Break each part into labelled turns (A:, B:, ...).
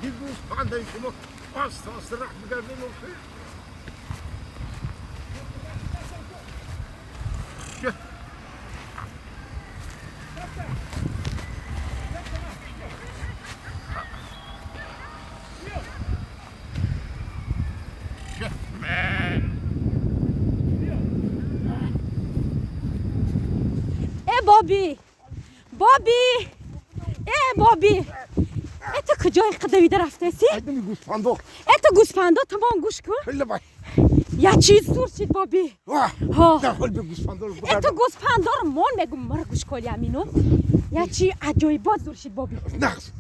A: این گوسفندای شما آسته راه بگردین اوخه
B: بابی بابی تو کجای قدویده رفته سی؟
A: ایدمی گوسفندو
B: تو گوسفندا تمام گوش کن
A: خیلی بای
B: یا چیز زور شد بابی
A: در حال به گوسفندو رو بگردم
B: تو گوسفندا رو مون میگم مرا گوش کن یمینو یا چی عجایبات زور شد بابی
A: نقص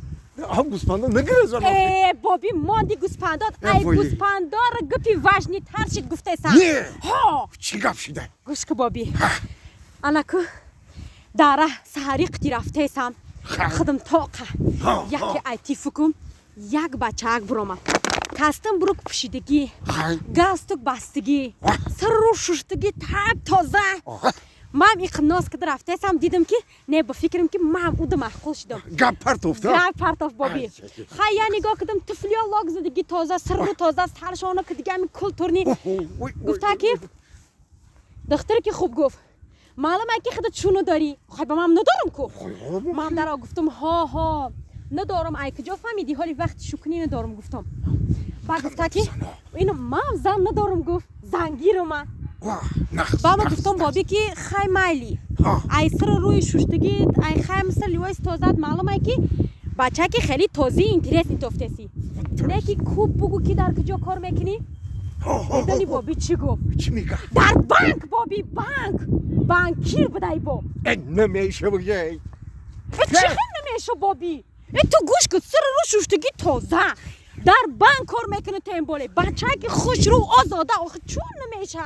A: گوسفندو نگیره زمان
B: بابی ماندی گوسفندات ای گوسفندا رو گپی وجنی تر شد گفته سن
A: چی گپ شده؟
B: گوش کن بابی الکو داره سهری قتی رفته سم خدم تاقه یکی ایتی فکم یک بچه برامم کستم بروک پشیدگی گستک بستگی سر رو ششتگی تب تازه من ایقم ناز کده رفته سم دیدم که نه با فکرم که من او محقول شدم
A: گپ پرتوفت
B: گپ پرتوف بابی خیلی نگاه کدم تفلی لاغ زدگی تازه سر رو تازه سرشانه که دیگه همین کلتورنی گفته که دختر که خوب گفت معلومه که خودت چونو داری خواهی با من ندارم کو من در گفتم ها ندارم ای کجا فهمیدی حالی وقت شکنی ندارم گفتم بعد گفته که اینو من زن ندارم گفت زنگیرم من با ما گفتم بابی که خیلی مایلی ای سر روی ششتگی ای خیلی مثل لیویس تازد معلومه که بچه که خیلی تازی اینترس نیتوفته سی نه که کوب بگو که در کجا کار میکنی بدانی بابی چی گفت؟
A: چی میگه؟
B: در بانک بابی بانکیر بدهی با
A: نمیشه بگه
B: چی هم نمیشه بابی تو گوش کن سر رو ششتگی تازه در بانک کار میکنه تو این باله بچه که خوش رو آزاده آخه چون نمیشه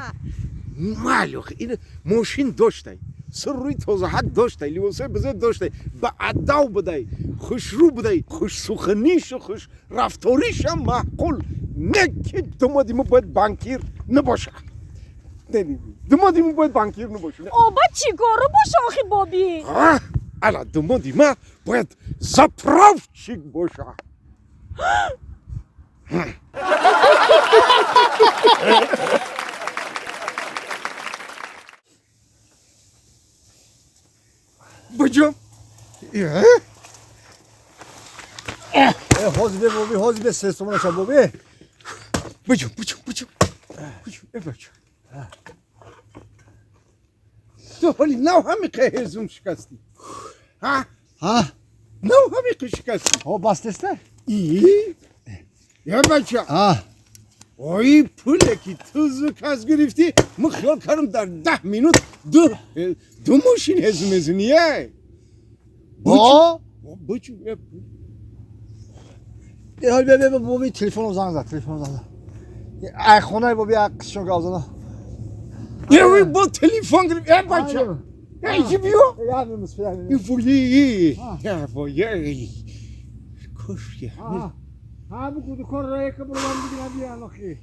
A: معلوخ این ماشین داشته سر روی تازه حد داشته لیواسه بزرگ داشته به اداو بده خوش رو بده خوش سخنیش و خوش رفتاریش هم معقول نه که دمادیمو باید بانکیر نباشه دمادیمو باید بانکیر نباشه
B: آبا چی گاره باشه آخی بابی
A: الا دمادیمو باید زپراوچیک باشه بجم
C: حاضر به بابی حاضر به سرسومانش بابی
A: بجم تو حالی نو همی که هزوم شکستی
C: ها
A: نو همی که شکستی
C: ها بستسته
A: یا بچه آی پوله که تو زکاز گرفتی من خیال کردم در 10 مینوت دو ماشین هزوم هزونیه بچو
C: یه حال به بابی تلفن زنگ زد ای خونه بابی عکسشون گازانا
A: یه با تلفن گرفت یا بچه ایچی بیو این فولی کشکی
C: ها بگو دکار رای که برو من بگیرم بیان اخی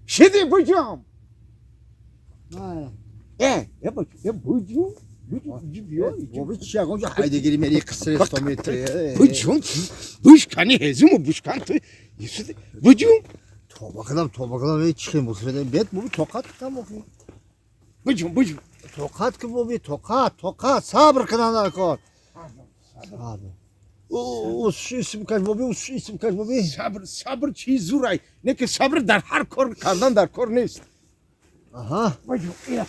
A: شدی بجام
C: نه
A: یا بچه یا بجو
C: بابی چی اگه اونجا هایدگیری میری قصر اختامیتره
A: بجام بشکنی هزومو بشکن تو بجام
C: توبه کدم چی مصفده بیت بابی توقت کدم اخی
A: بجام
C: توقت که بابی توقت صبر کنن کار او اسم کش بابی
A: صبر چی زورای نه که صبر در هر کار کردن در کار نیست بجام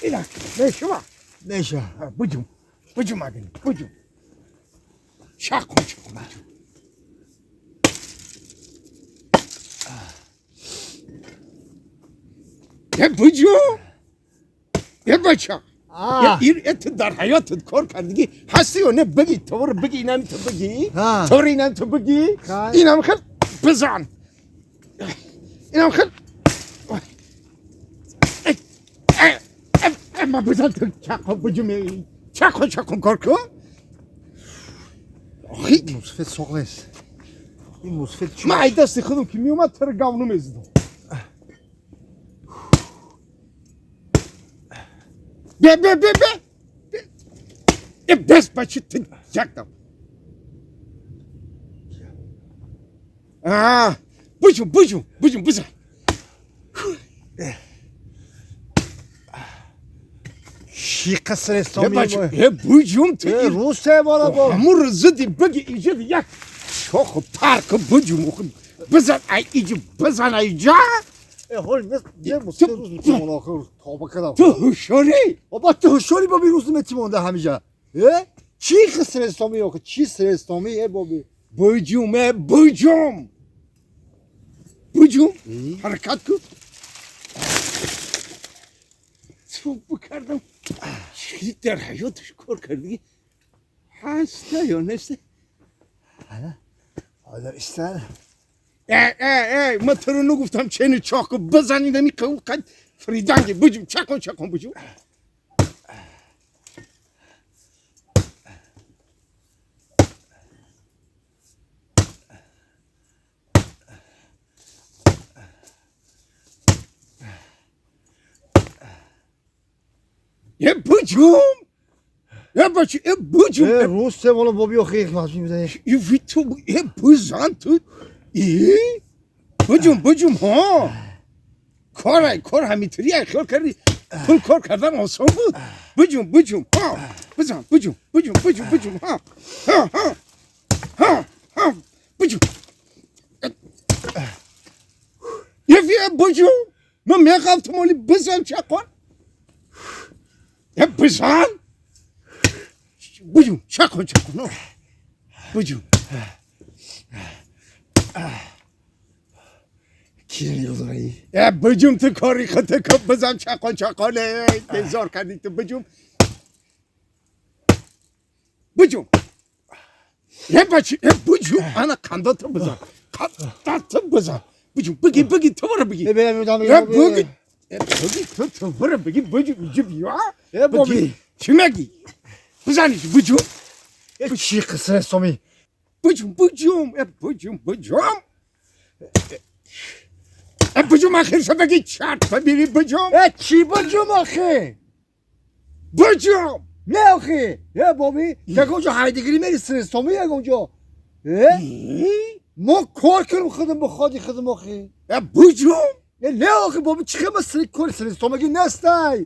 A: اینا
C: نشه
A: بجام اگنی بجام شک کن یه بجام یه بچه ات در حیاتت کار کردگی هستی و نه بگی تو رو بگی اینم تو بگی تو رو اینم تو بگی اینم خیل بزن اینم خیل اما بزن تو چکا بجمی چکا کار کن
C: این مصفت سوق نیست این مصفت چی؟
A: من ای دستی خودم که می اومد تر گاونو میزدم به بس بچه تن جکتم بجون بزن
C: چی قصر اسلامی
A: بجون تو
C: روسه بالا با
A: همون رو زدی بگی اینجا یک شاخ پرک بجون بزن اینجا بزن اینجا
C: هول یه مسته روز میتیمون آخر تابا کدام
A: تو هوشاری
C: بابا تو هوشاری بابی روز میتیمونده همیجا چی قصر اسلامی آخه چی سر اسلامی بابی
A: بجون حرکت کن تو بکردم چی در حیاتش کار کردی هسته یا نسته
C: حالا استر
A: من تو رو نگفتم چین چاکو بزنی نمی قد فریدنگی بجون چکن بجون بجون
C: روسه بالا بابی آخه یک مازمی میزنی
A: تو بزن تو بجون ها کار همینطوری خیال کردی کل کار کردن آسان بود بجون ها بزن بجون ها بجون بجون من میگم تو مالی بزن چکن بزن بجون چکن بجون
C: کی نگذاری
A: بجون تو کاری خطه کن بزن چکانه بزار کردی تو بجون بجون انا کنداتو بزن بجون بگی تو برو بگی بگی تو برو بگی بجون اینجا بیا بگی چی مگی بزنیش بجون
C: چی قصر اسلامی
A: بجون بجون آخرش بگی چرت ببینی بجون
C: چی بجوم آخه
A: بجون
C: نه آخه بابی یک اونجا هایدگیری میری سر اسلامی یک اونجا ما کار کنم خودم بخوادی خودم آخه
A: بجون
C: نه آخه بابی چی خیلی سری کار سر اسلامی نستای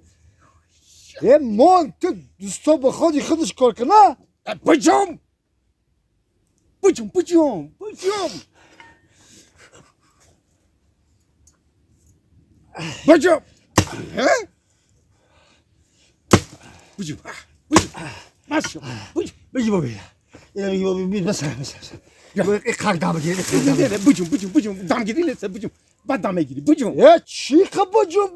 C: ما تو دوستا بخوادی خودش کار کنه
A: بجون ماشو
C: بگی بابی اینو بگی بابی بس قرق دام بگیری
A: بجون دام گیری نیست بجون بعد دام میگیری بجون
C: چی خب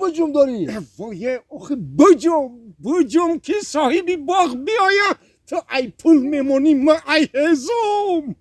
C: بجوم داری
A: وای آخه بجون که صاحبی باغ بیاید تو ای پول میمونی ما ای هزوم